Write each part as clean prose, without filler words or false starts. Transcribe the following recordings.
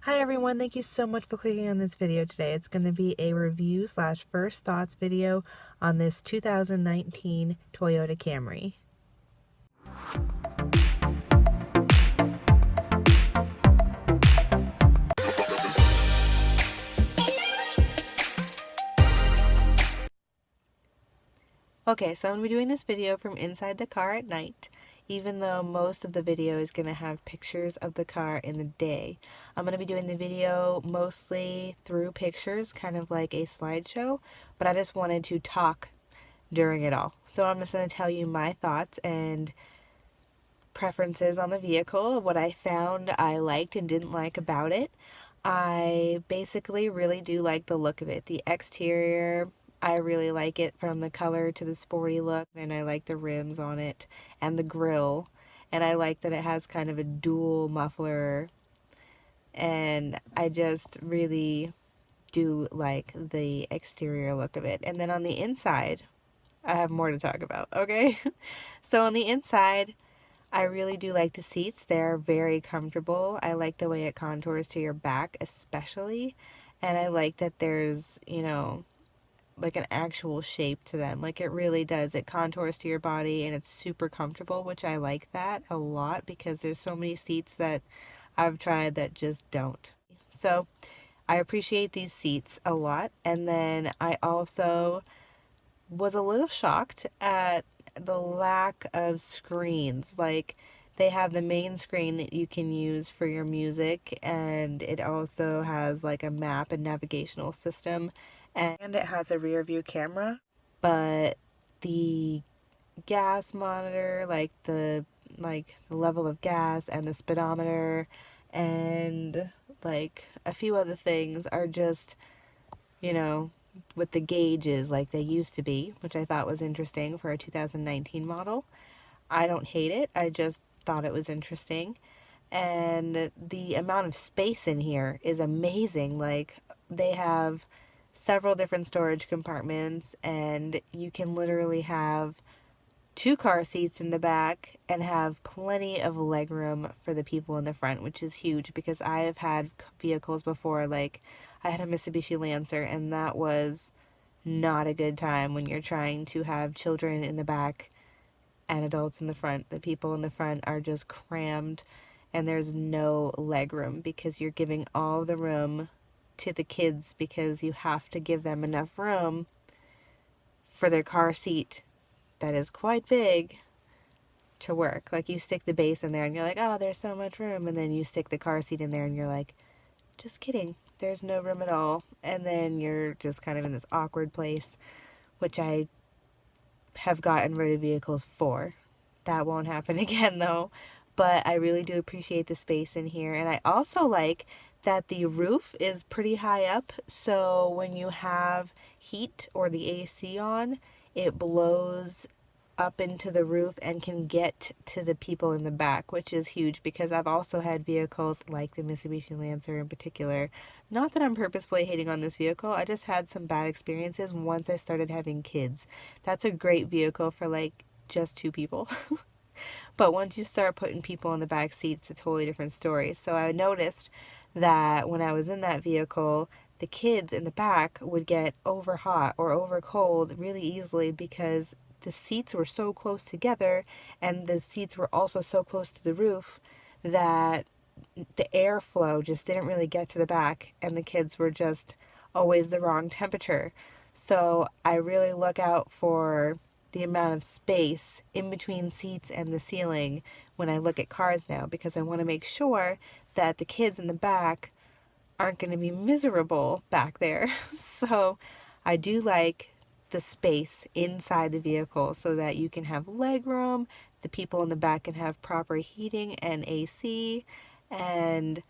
Hi everyone, thank you so much for clicking on this video today. It's going to be a review slash first thoughts video on this 2019 Toyota Camry. Okay, so I'm going to be doing this video from inside the car at night, even though most of the video is going to have pictures of the car in the day. I'm going to be doing the video mostly through pictures, kind of like a slideshow, but I just wanted to talk during it all. So I'm just going to tell you my thoughts and preferences on the vehicle, what I found I liked and didn't like about it. I basically really do like the look of it. The exterior, I really like it from the color to the sporty look, and I like the rims on it and the grille, and I like that it has kind of a dual muffler, and I just really do like the exterior look of it. And then on the inside, I have more to talk about, okay? So on the inside, I really do like the seats. They're very comfortable. I like the way it contours to your back especially. And I like that there's, like an actual shape to them. Like it really does. It contours to your body and it's super comfortable, which I like that a lot because there's so many seats that I've tried that just don't. So I appreciate these seats a lot. And then I also was a little shocked at the lack of screens. Like they have the main screen that you can use for your music, and it also has like a map and navigational system, and it has a rear view camera. But the gas monitor, like the level of gas and the speedometer and like a few other things are just, you know, with the gauges like they used to be, which I thought was interesting for a 2019 model. I don't hate it, I just thought it was interesting. And the amount of space in here is amazing. Like, they have several different storage compartments, and you can literally have 2 car seats in the back and have plenty of legroom for the people in the front, which is huge because I have had vehicles before, like I had a Mitsubishi Lancer, and that was not a good time when you're trying to have children in the back and adults in the front. The people in the front are just crammed and there's no legroom because you're giving all the room to the kids because you have to give them enough room for their car seat that is quite big to work. Like you stick the base in there and you're like, oh, there's so much room. And then you stick the car seat in there and you're like, just kidding. There's no room at all. And then you're just kind of in this awkward place, which I have gotten rid of vehicles for. That won't happen again though. But I really do appreciate the space in here. And I also like that the roof is pretty high up. So when you have heat or the AC on, it blows up into the roof and can get to the people in the back, which is huge because I've also had vehicles like the Mitsubishi Lancer in particular. Not that I'm purposefully hating on this vehicle, I just had some bad experiences once I started having kids. That's a great vehicle for like just 2 people. But once you start putting people in the back seat, it's a totally different story. So I noticed that when I was in that vehicle, the kids in the back would get over hot or over cold really easily because the seats were so close together and the seats were also so close to the roof that the airflow just didn't really get to the back and the kids were just always the wrong temperature. So I really look out for the amount of space in between seats and the ceiling when I look at cars now because I want to make sure that the kids in the back aren't going to be miserable back there. So I do like the space inside the vehicle so that you can have legroom, the people in the back can have proper heating and AC, and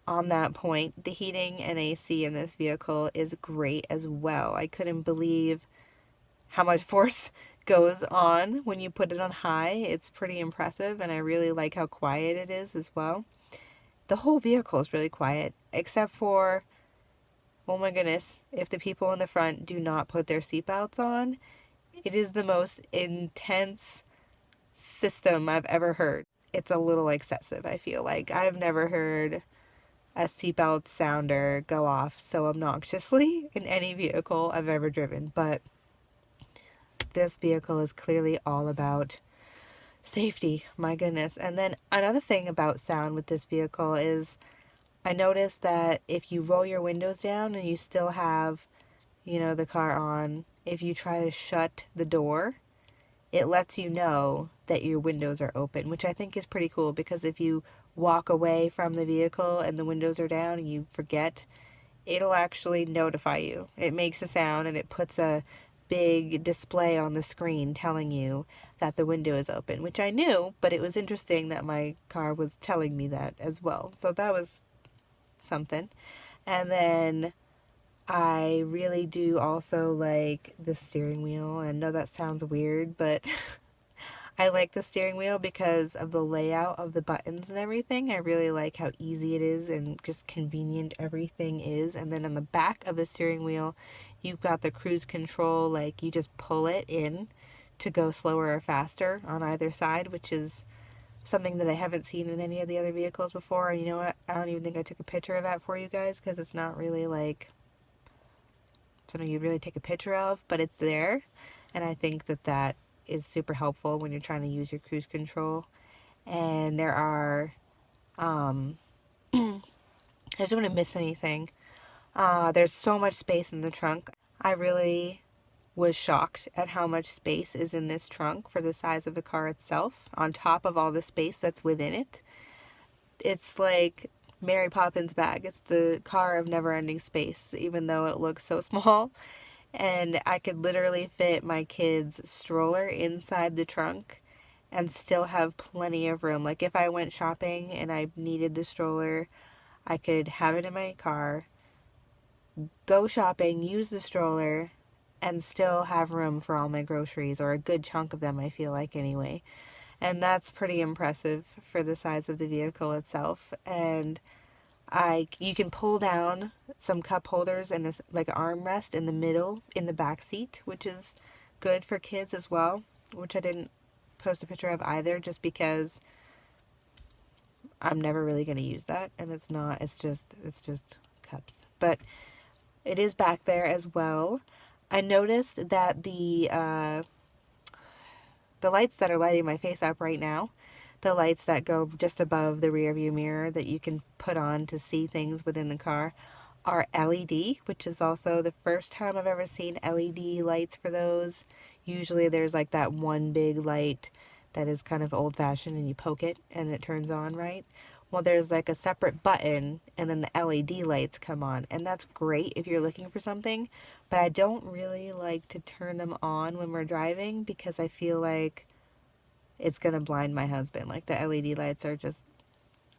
on that point, the heating and AC in this vehicle is great as well. I couldn't believe how much force goes on when you put it on high. It's pretty impressive, and I really like how quiet it is as well. The whole vehicle is really quiet, except for, oh my goodness, if the people in the front do not put their seatbelts on, it is the most intense system I've ever heard. It's a little excessive, I feel like. I've never heard a seatbelt sounder go off so obnoxiously in any vehicle I've ever driven. But this vehicle is clearly all about safety, my goodness. And then another thing about sound with this vehicle is I noticed that if you roll your windows down and you still have, the car on, if you try to shut the door, it lets you know that your windows are open, which I think is pretty cool because if you walk away from the vehicle and the windows are down and you forget, it'll actually notify you. It makes a sound and it puts a big display on the screen telling you that the window is open, which I knew, but it was interesting that my car was telling me that as well. So that was something. And then I really do also like the steering wheel. I know that sounds weird, but I like the steering wheel because of the layout of the buttons and everything. I really like how easy it is and just convenient everything is. And then on the back of the steering wheel, you've got the cruise control, like you just pull it in to go slower or faster on either side, which is something that I haven't seen in any of the other vehicles before. And you know what? I don't even think I took a picture of that for you guys because it's not really like something you really take a picture of, but it's there. And I think that that is super helpful when you're trying to use your cruise control. And there are, I just don't want to miss anything. There's so much space in the trunk. I really was shocked at how much space is in this trunk for the size of the car itself, on top of all the space that's within it. It's like Mary Poppins bag. It's the car of never-ending space, even though it looks so small. And I could literally fit my kid's stroller inside the trunk and still have plenty of room. Like if I went shopping and I needed the stroller, I could have it in my car, go shopping, use the stroller, and still have room for all my groceries, or a good chunk of them, I feel like, anyway. And that's pretty impressive for the size of the vehicle itself. And you can pull down some cup holders and like an armrest in the middle in the back seat, which is good for kids as well, which I didn't post a picture of either, just because I'm never really going to use that, and it's just cups. But it is back there as well. I noticed that the lights that are lighting my face up right now, the lights that go just above the rear view mirror that you can put on to see things within the car, are LED, which is also the first time I've ever seen LED lights for those. Usually there's like that one big light that is kind of old-fashioned and you poke it and it turns on, right? Well, there's like a separate button and then the LED lights come on, and that's great if you're looking for something, but I don't really like to turn them on when we're driving because I feel like it's gonna blind my husband. Like the LED lights are just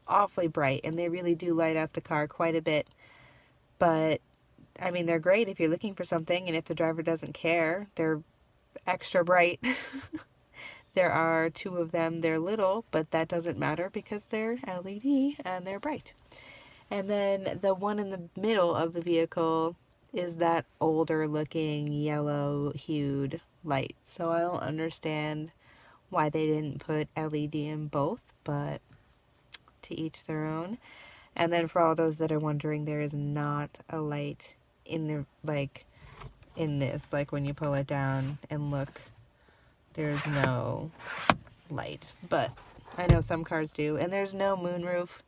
awfully bright and they really do light up the car quite a bit. But I mean, they're great if you're looking for something, and if the driver doesn't care, they're extra bright. There are two of them. They're little, but that doesn't matter because they're LED and they're bright. And then the one in the middle of the vehicle is that older looking yellow hued light. So I don't understand why they didn't put LED in both, but to each their own. And then for all those that are wondering, there is not a light in the, like, in this, like when you pull it down and look, there's no light, but I know some cars do. And there's no moonroof,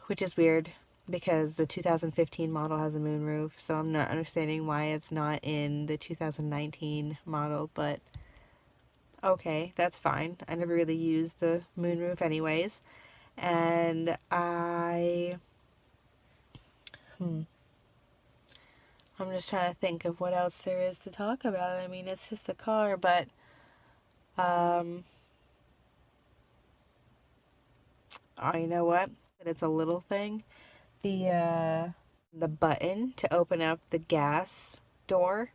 which is weird because the 2015 model has a moonroof, so I'm not understanding why it's not in the 2019 model, but okay, that's fine. I never really used the moonroof anyways. And I'm just trying to think of what else there is to talk about. I mean, it's just a car, but oh, you know what? It's a little thing. The button to open up the gas door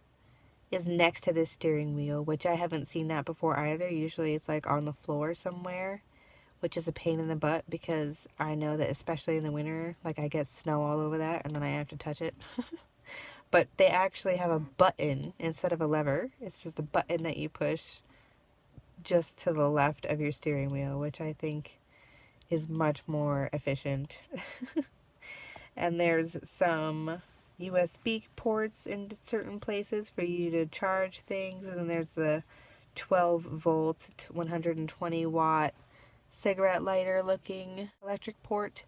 is next to the steering wheel, which I haven't seen that before either. Usually it's like on the floor somewhere, which is a pain in the butt because I know that especially in the winter, like I get snow all over that and then I have to touch it. But they actually have a button instead of a lever. It's just a button that you push just to the left of your steering wheel, which I think is much more efficient. And there's some USB ports in certain places for you to charge things, and then there's the 12 volt 120 watt cigarette lighter looking electric port.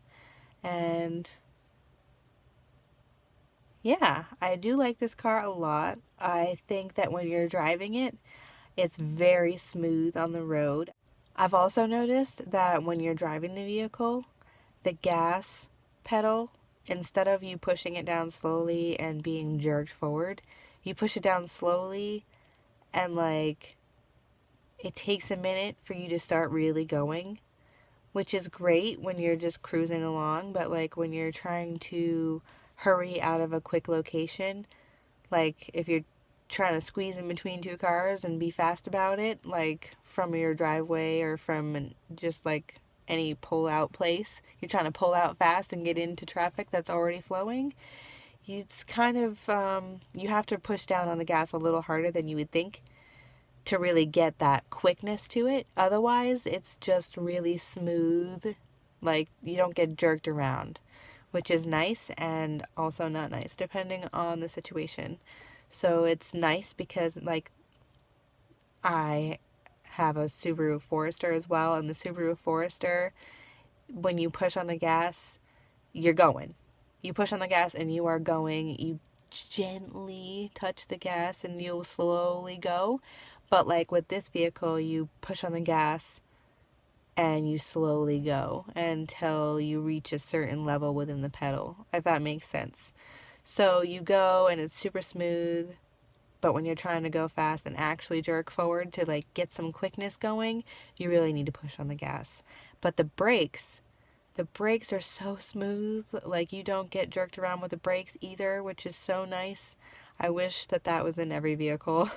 And yeah, I do like this car a lot. I think that when you're driving it, it's very smooth on the road. I've also noticed that when you're driving the vehicle, the gas pedal, instead of you pushing it down slowly and being jerked forward, you push it down slowly, and like it takes a minute for you to start really going, which is great when you're just cruising along, but like when you're trying to hurry out of a quick location, like if you're trying to squeeze in between two cars and be fast about it, like from your driveway or from just like any pull out place, you're trying to pull out fast and get into traffic that's already flowing, it's kind of, you have to push down on the gas a little harder than you would think to really get that quickness to it. Otherwise, it's just really smooth. Like, you don't get jerked around, which is nice and also not nice, depending on the situation. So it's nice because, like, I have a Subaru Forester as well, and the Subaru Forester, when you push on the gas, you're going. You push on the gas and you are going. You gently touch the gas and you'll slowly go. But like with this vehicle, you push on the gas and you slowly go until you reach a certain level within the pedal, if that makes sense. So you go and it's super smooth, but when you're trying to go fast and actually jerk forward to like get some quickness going, you really need to push on the gas. But the brakes are so smooth, like you don't get jerked around with the brakes either, which is so nice. I wish that that was in every vehicle.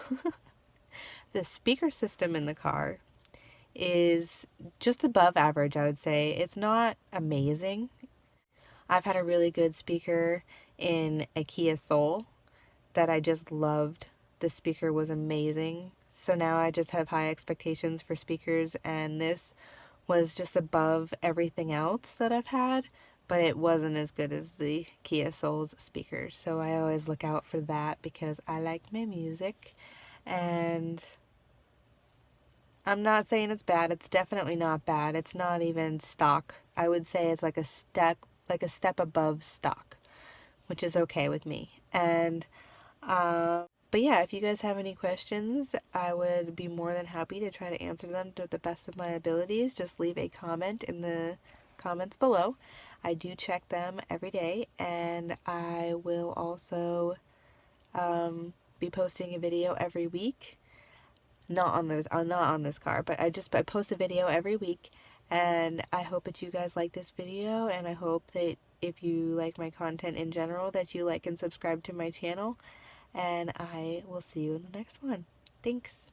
The speaker system in the car is just above average, I would say. It's not amazing. I've had a really good speaker in a Kia Soul that I just loved. The speaker was amazing. So now I just have high expectations for speakers, and this was just above everything else that I've had, but it wasn't as good as the Kia Soul's speakers. So I always look out for that because I like my music. And I'm not saying it's bad. It's definitely not bad. It's not even stock. I would say it's like a step above stock, which is okay with me. And but yeah, if you guys have any questions, I would be more than happy to try to answer them to the best of my abilities. Just leave a comment in the comments below. I do check them every day, and I will also be posting a video every week. Not on this car, but I post a video every week, and I hope that you guys like this video, and I hope that if you like my content in general, that you like and subscribe to my channel, and I will see you in the next one. Thanks.